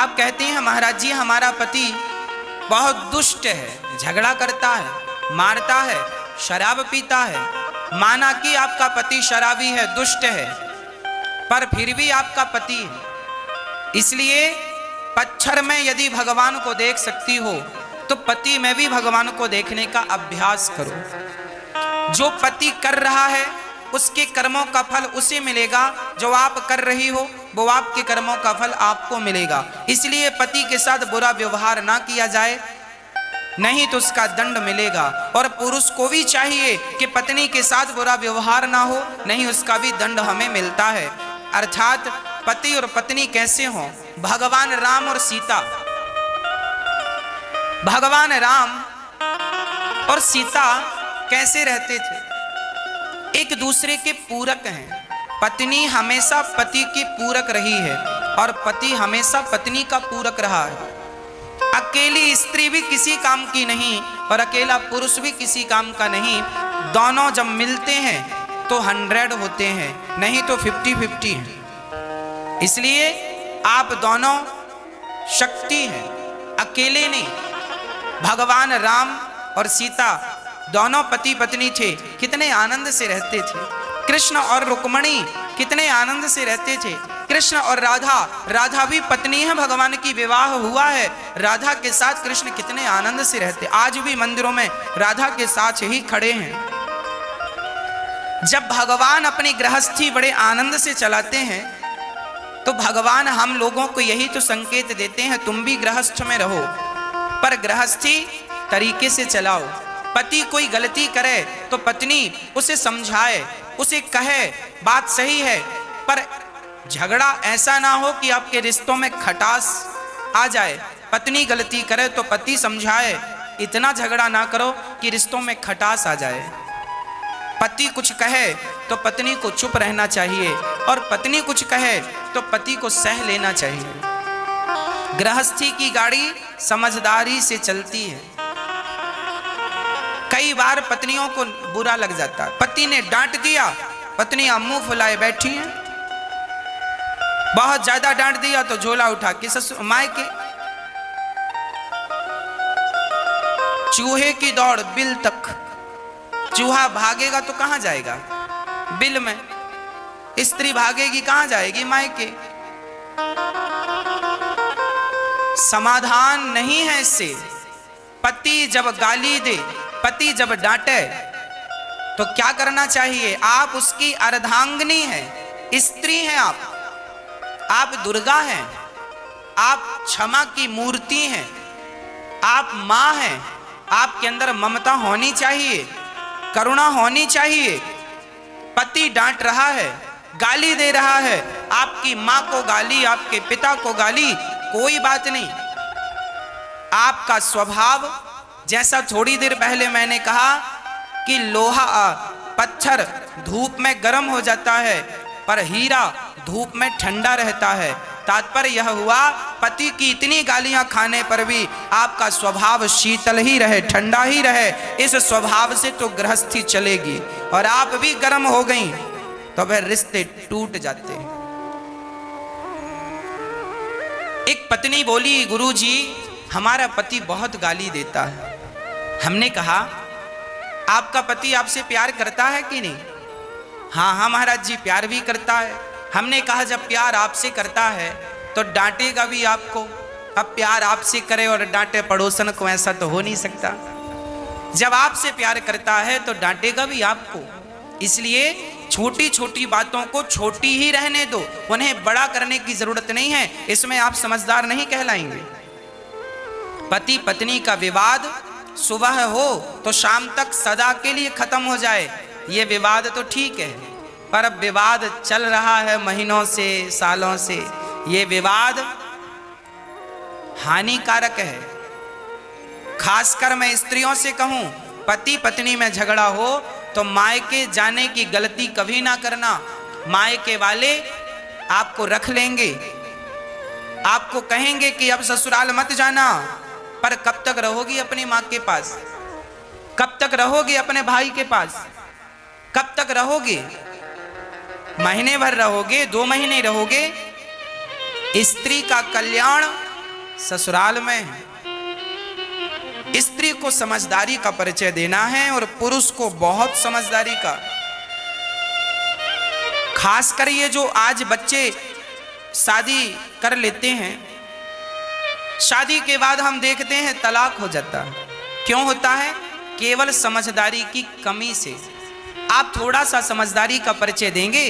आप कहते हैं महाराज जी हमारा पति बहुत दुष्ट है, झगड़ा करता है, मारता है, शराब पीता है। माना कि आपका पति शराबी है, दुष्ट है, पर फिर भी आपका पति है। इसलिए पत्थर में यदि भगवान को देख सकती हो तो पति में भी भगवान को देखने का अभ्यास करो। जो पति कर रहा है उसके कर्मों का फल उसे मिलेगा, जो आप कर रही हो वो आपके कर्मों का फल आपको मिलेगा। इसलिए पति के साथ बुरा व्यवहार ना किया जाए, नहीं तो उसका दंड मिलेगा। और पुरुष को भी चाहिए कि पत्नी के साथ बुरा व्यवहार ना हो, नहीं उसका भी दंड हमें मिलता है। अर्थात पति और पत्नी कैसे हों? भगवान राम और सीता, भगवान राम और सीता कैसे रहते थे? एक दूसरे के पूरक हैं। पत्नी हमेशा पति की पूरक रही है और पति हमेशा पत्नी का पूरक रहा है। अकेली स्त्री भी किसी काम की नहीं और अकेला पुरुष भी किसी काम का नहीं। दोनों जब मिलते हैं तो 100 होते हैं, नहीं तो 50-50 हैं। इसलिए आप दोनों शक्ति हैं, अकेले नहीं। भगवान राम और सीता दोनों पति पत्नी थे, कितने आनंद से रहते थे। कृष्ण और रुक्मणी कितने आनंद से रहते थे। कृष्ण और राधा, राधा भी पत्नी है, भगवान की विवाह हुआ है, राधा के साथ कृष्ण कितने आनंद से रहते। आज भी मंदिरों में राधा के साथ ही खड़े हैं। जब भगवान अपनी गृहस्थी बड़े आनंद से चलाते हैं तो भगवान हम लोगों को यही तो संकेत देते हैं, तुम भी गृहस्थ में रहो, पर गृहस्थी तरीके से चलाओ। पति कोई गलती करे तो पत्नी उसे समझाए, उसे कहे बात सही है, पर झगड़ा ऐसा ना हो कि आपके रिश्तों में खटास आ जाए। पत्नी गलती करे तो पति समझाए, इतना झगड़ा ना करो कि रिश्तों में खटास आ जाए। पति कुछ कहे तो पत्नी को चुप रहना चाहिए और पत्नी कुछ कहे तो पति को सह लेना चाहिए। गृहस्थी की गाड़ी समझदारी से चलती है। कई बार पत्नियों को बुरा लग जाता है, पति ने डांट दिया, पत्नियां मुंह फुलाए बैठी हैं। बहुत ज्यादा डांट दिया तो झोला उठा के ससुर मायके। चूहे की दौड़ बिल तक, चूहा भागेगा तो कहां जाएगा? बिल में। स्त्री भागेगी कहां जाएगी? मायके। समाधान नहीं है इससे। पति जब गाली दे, पति जब डांटे तो क्या करना चाहिए? आप उसकी अर्धांगिनी हैं, स्त्री हैं, आप दुर्गा हैं, आप क्षमा की मूर्ति हैं, आप मां हैं। आपके अंदर ममता होनी चाहिए, करुणा होनी चाहिए। पति डांट रहा है, गाली दे रहा है, आपकी मां को गाली, आपके पिता को गाली, कोई बात नहीं। आपका स्वभाव, जैसा थोड़ी देर पहले मैंने कहा कि लोहा पत्थर धूप में गर्म हो जाता है पर हीरा धूप में ठंडा रहता है। तात्पर्य यह हुआ, पति की इतनी गालियां खाने पर भी आपका स्वभाव शीतल ही रहे, ठंडा ही रहे। इस स्वभाव से तो गृहस्थी चलेगी। और आप भी गर्म हो गई तो फिर रिश्ते टूट जाते हैं। एक पत्नी बोली, गुरुजी हमारा पति बहुत गाली देता है। हमने कहा आपका पति आपसे प्यार करता है कि नहीं? हाँ हाँ महाराज जी प्यार भी करता है। हमने कहा जब प्यार आपसे करता है तो डांटेगा भी आपको। अब प्यार आपसे करे और डांटे पड़ोसन को, ऐसा तो हो नहीं सकता। जब आपसे प्यार करता है तो डांटेगा भी आपको। इसलिए छोटी छोटी बातों को छोटी ही रहने दो, उन्हें बड़ा करने की जरूरत नहीं है। इसमें आप समझदार नहीं कहलाएंगे। पति पत्नी का विवाद सुबह हो तो शाम तक सदा के लिए खत्म हो जाए, ये विवाद तो ठीक है। पर अब विवाद चल रहा है महीनों से, सालों से, ये विवाद हानिकारक है। खासकर मैं स्त्रियों से कहूं, पति पत्नी में झगड़ा हो तो मायके जाने की गलती कभी ना करना। मायके वाले आपको रख लेंगे, आपको कहेंगे कि अब ससुराल मत जाना, पर कब तक रहोगी अपनी माँ के पास? कब तक रहोगी अपने भाई के पास? कब तक रहोगे? महीने भर रहोगे, 2 महीने रहोगे? स्त्री का कल्याण ससुराल में है। स्त्री को समझदारी का परिचय देना है और पुरुष को बहुत समझदारी का। खासकर ये जो आज बच्चे शादी कर लेते हैं, शादी के बाद हम देखते हैं तलाक हो जाता है। क्यों होता है? केवल समझदारी की कमी से। आप थोड़ा सा समझदारी का परिचय देंगे,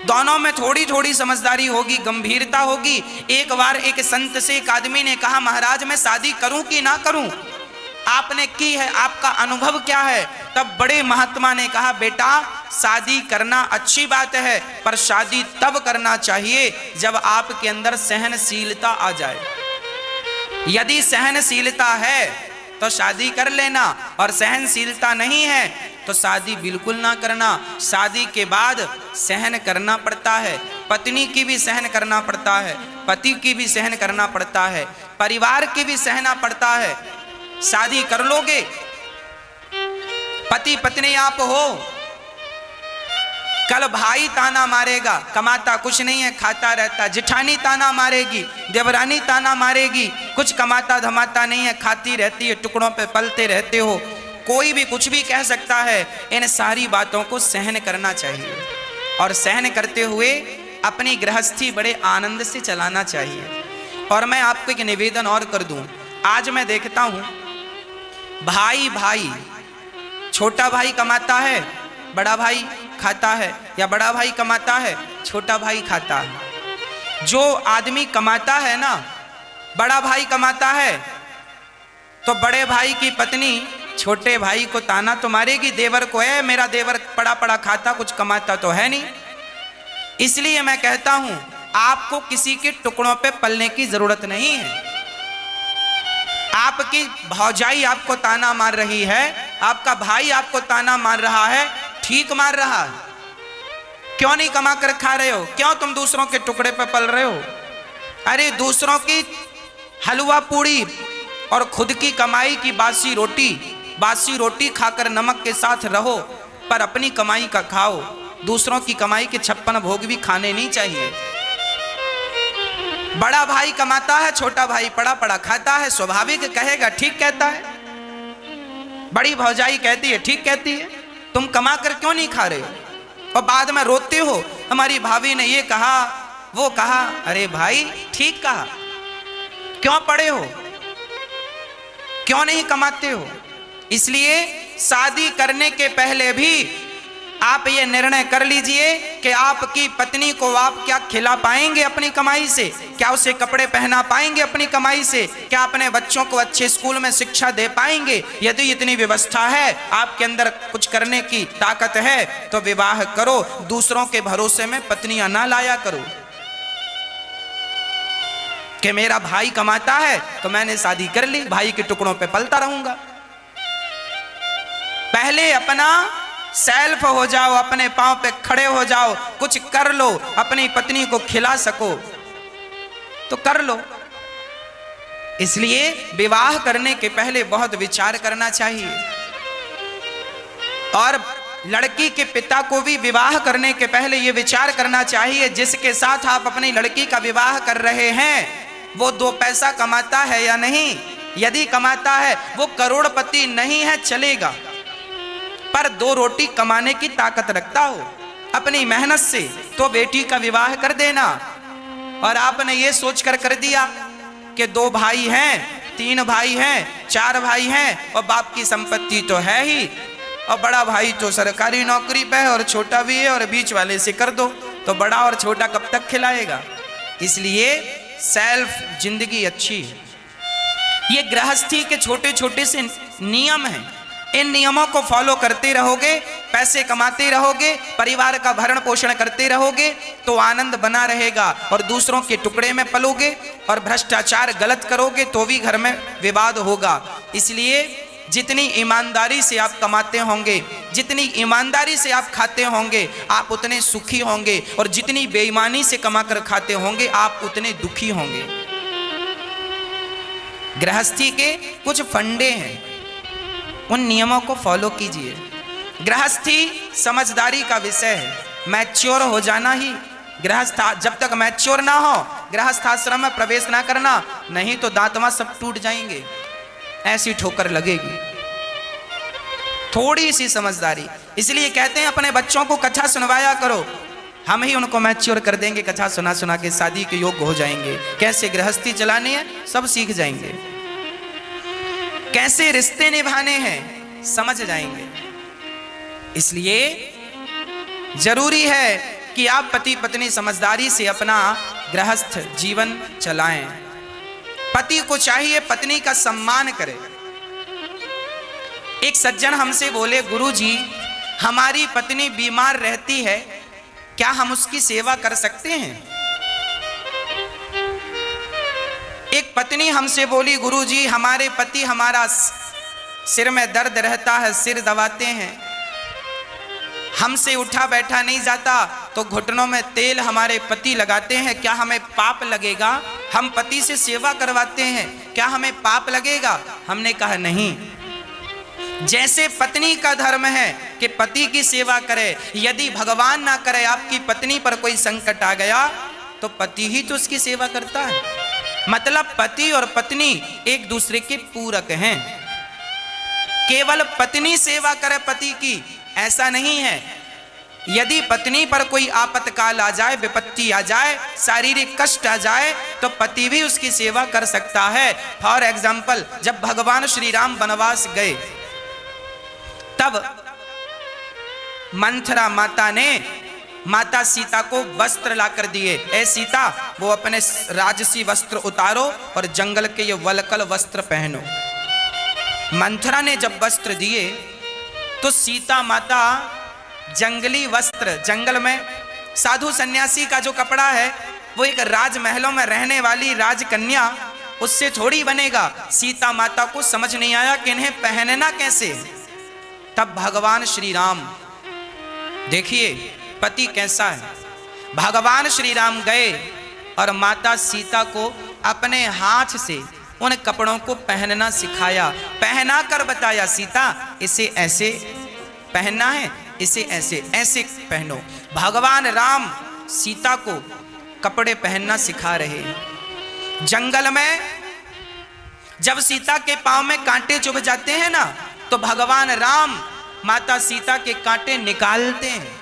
दोनों में थोड़ी थोड़ी समझदारी होगी, गंभीरता होगी। एक बार एक संत से एक आदमी ने कहा, महाराज मैं शादी करूं कि ना करूं? आपने की है, आपका अनुभव क्या है? तब बड़े महात्मा ने कहा, बेटा शादी करना अच्छी बात है, पर शादी तब करना चाहिए जब आपके अंदर सहनशीलता आ जाए। यदि सहनशीलता है तो शादी कर लेना, और सहनशीलता नहीं है तो शादी बिल्कुल ना करना। शादी के बाद सहन करना पड़ता है, पत्नी की भी सहन करना पड़ता है, पति की भी सहन करना पड़ता है, परिवार की भी सहना पड़ता है। शादी कर लोगे, पति पत्नी आप हो, कल भाई ताना मारेगा, कमाता कुछ नहीं है, खाता रहता। जिठानी ताना मारेगी, देवरानी ताना मारेगी, कुछ कमाता धमाता नहीं है, खाती रहती है, टुकड़ों पे पलते रहते हो। कोई भी कुछ भी कह सकता है। इन सारी बातों को सहन करना चाहिए, और सहन करते हुए अपनी गृहस्थी बड़े आनंद से चलाना चाहिए। और मैं आपको एक निवेदन और कर दूं, आज मैं देखता हूं भाई भाई, छोटा भाई कमाता है, बड़ा भाई खाता है, या बड़ा भाई कमाता है, छोटा भाई खाता है। जो आदमी कमाता है ना, बड़ा भाई कमाता है, तो बड़े भाई की पत्नी छोटे भाई को ताना तो मारेगी, देवर को, है मेरा देवर पड़ा पड़ा खाता, कुछ कमाता तो है नहीं। इसलिए मैं कहता हूं, आपको किसी के टुकड़ों पे पलने की जरूरत नहीं है। आपकी भौजाई आपको ताना मार रही है, आपका भाई आपको ताना मार रहा है, ठीक मार रहा है। क्यों नहीं कमा कर खा रहे हो? क्यों तुम दूसरों के टुकड़े पे पल रहे हो? अरे दूसरों की हलवा पूड़ी और खुद की कमाई की बासी रोटी खाकर नमक के साथ रहो, पर अपनी कमाई का खाओ। दूसरों की कमाई के 56 भोग भी खाने नहीं चाहिए। बड़ा भाई कमाता है, छोटा भाई पड़ा पड़ा खाता है, स्वाभाविक कहेगा ठीक कहता है। बड़ी भौजाई कहती है ठीक कहती है, तुम कमा कर क्यों नहीं खा रहे हो? और बाद में रोते हो, हमारी भाभी ने ये कहा वो कहा। अरे भाई ठीक कहा, क्यों पड़े हो, क्यों नहीं कमाते हो? इसलिए शादी करने के पहले भी आप ये निर्णय कर लीजिए कि आपकी पत्नी को आप क्या खिला पाएंगे अपनी कमाई से, क्या उसे कपड़े पहना पाएंगे अपनी कमाई से, क्या अपने बच्चों को अच्छे स्कूल में शिक्षा दे पाएंगे। यदि इतनी व्यवस्था है, आपके अंदर कुछ करने की ताकत है, तो विवाह करो। दूसरों के भरोसे में पत्नियां ना लाया करो कि मेरा भाई कमाता है तो मैंने शादी कर ली, भाई के टुकड़ों पे पलता रहूंगा। पहले अपना सेल्फ हो जाओ, अपने पांव पे खड़े हो जाओ, कुछ कर लो, अपनी पत्नी को खिला सको तो कर लो। इसलिए विवाह करने के पहले बहुत विचार करना चाहिए। और लड़की के पिता को भी विवाह करने के पहले यह विचार करना चाहिए, जिसके साथ आप अपनी लड़की का विवाह कर रहे हैं वो 2 पैसा कमाता है या नहीं। यदि कमाता है, वो करोड़पति नहीं है चलेगा, पर 2 रोटी कमाने की ताकत रखता हो अपनी मेहनत से, तो बेटी का विवाह कर देना। और आपने ये सोचकर कर दिया कि 2 भाई हैं, 3 भाई हैं, 4 भाई हैं, और बाप की संपत्ति तो है ही, और बड़ा भाई तो सरकारी नौकरी पे है और छोटा भी है, और बीच वाले से कर दो, तो बड़ा और छोटा कब तक खिलाएगा। इसलिए सेल्फ जिंदगी अच्छी है। ये गृहस्थी के छोटे छोटे से नियम हैं, इन नियमों को फॉलो करते रहोगे, पैसे कमाते रहोगे, परिवार का भरण पोषण करते रहोगे, तो आनंद बना रहेगा। और दूसरों के टुकड़े में पलोगे और भ्रष्टाचार गलत करोगे तो भी घर में विवाद होगा। इसलिए जितनी ईमानदारी से आप कमाते होंगे, जितनी ईमानदारी से आप खाते होंगे, आप उतने सुखी होंगे, और जितनी बेईमानी से कमाकर खाते होंगे आप उतने दुखी होंगे। गृहस्थी के कुछ फंडे हैं, उन नियमों को फॉलो कीजिए। गृहस्थी समझदारी का विषय है। मैच्योर हो जाना ही गृहस्थ, जब तक मैच्योर ना हो गृहस्थाश्रम में प्रवेश ना करना, नहीं तो दांतवा सब टूट जाएंगे, ऐसी ठोकर लगेगी। थोड़ी सी समझदारी, इसलिए कहते हैं अपने बच्चों को कथा सुनवाया करो, हम ही उनको मैच्योर कर देंगे, कथा सुना सुना के शादी के योग्य हो जाएंगे, कैसे गृहस्थी चलानी है सब सीख जाएंगे, कैसे रिश्ते निभाने हैं समझ जाएंगे। इसलिए जरूरी है कि आप पति पत्नी समझदारी से अपना गृहस्थ जीवन चलाएं। पति को चाहिए पत्नी का सम्मान करे। एक सज्जन हमसे बोले, गुरुजी हमारी पत्नी बीमार रहती है, क्या हम उसकी सेवा कर सकते हैं? एक पत्नी हमसे बोली, गुरुजी हमारे पति हमारा सिर में दर्द रहता है, सिर दबाते हैं, हमसे उठा बैठा नहीं जाता, तो घुटनों में तेल हमारे पति लगाते हैं, क्या हमें पाप लगेगा? हम पति से सेवा करवाते हैं, क्या हमें पाप लगेगा? हमने कहा नहीं, जैसे पत्नी का धर्म है कि पति की सेवा करे, यदि भगवान ना करे आपकी पत्नी पर कोई संकट आ गया तो पति ही तो उसकी सेवा करता है। मतलब पति और पत्नी एक दूसरे के पूरक हैं। केवल पत्नी सेवा करे पति की ऐसा नहीं है। यदि पत्नी पर कोई आपातकाल आ जाए, विपत्ति आ जाए, शारीरिक कष्ट आ जाए, तो पति भी उसकी सेवा कर सकता है। फॉर एग्जाम्पल, जब भगवान श्री राम वनवास गए तब मंथरा माता ने माता सीता को वस्त्र लाकर दिए, ऐ सीता वो अपने राजसी वस्त्र उतारो और जंगल के ये वलकल वस्त्र पहनो। मंथरा ने जब वस्त्र दिए तो सीता माता जंगली वस्त्र, जंगल में साधु सन्यासी का जो कपड़ा है वो एक राजमहलों में रहने वाली राजकन्या, उससे थोड़ी बनेगा। सीता माता को समझ नहीं आया कि इन्हें पहनना कैसे। तब भगवान श्री राम, देखिए पति कैसा है, भगवान श्री राम गए और माता सीता को अपने हाथ से उन कपड़ों को पहनना सिखाया, पहना कर बताया, सीता इसे ऐसे पहनना है, इसे ऐसे ऐसे पहनो। भगवान राम सीता को कपड़े पहनना सिखा रहे। जंगल में जब सीता के पांव में कांटे चुभ जाते हैं ना, तो भगवान राम माता सीता के कांटे निकालते हैं।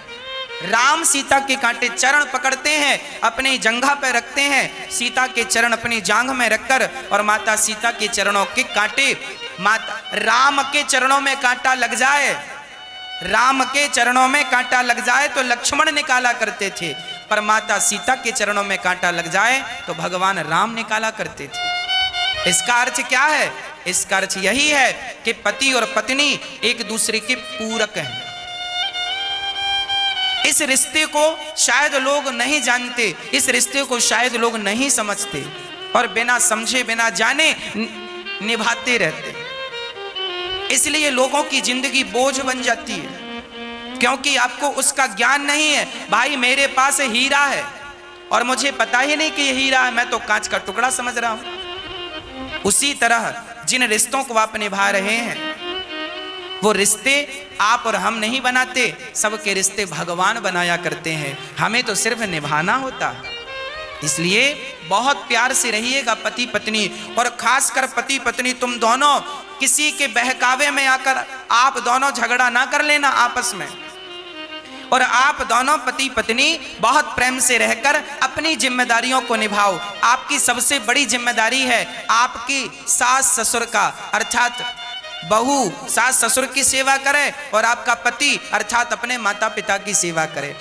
राम सीता के कांटे चरण पकड़ते हैं, अपनी जंघा पर रखते हैं, सीता के चरण अपनी जांघ में रखकर, और माता सीता के चरणों के कांटे, माता राम के चरणों में कांटा लग जाए, राम के चरणों में कांटा लग जाए तो लक्ष्मण निकाला करते थे, पर माता सीता के चरणों में कांटा लग जाए तो भगवान राम निकाला करते थे। इसका अर्थ क्या है? इसका अर्थ यही है कि पति और पत्नी एक दूसरे के पूरक हैं। इस रिश्ते को शायद लोग नहीं जानते, इस रिश्ते को शायद लोग नहीं समझते, और बिना समझे बिना जाने निभाते रहते। इसलिए लोगों की जिंदगी बोझ बन जाती है, क्योंकि आपको उसका ज्ञान नहीं है। भाई मेरे पास हीरा है और मुझे पता ही नहीं कि ये हीरा है, मैं तो कांच का टुकड़ा समझ रहा हूं। उसी तरह जिन रिश्तों को आप निभा रहे हैं वो रिश्ते आप और हम नहीं बनाते, सबके रिश्ते भगवान बनाया करते हैं, हमें तो सिर्फ निभाना होता है। इसलिए बहुत प्यार से रहिएगा पति पत्नी, और खासकर पति पत्नी तुम दोनों किसी के बहकावे में आकर आप दोनों झगड़ा ना कर लेना आपस में, और आप दोनों पति पत्नी बहुत प्रेम से रहकर अपनी जिम्मेदारियों को निभाओ। आपकी सबसे बड़ी जिम्मेदारी है आपकी सास ससुर का, अर्थात बहू सास ससुर की सेवा करे, और आपका पति अर्थात अपने माता पिता की सेवा करे।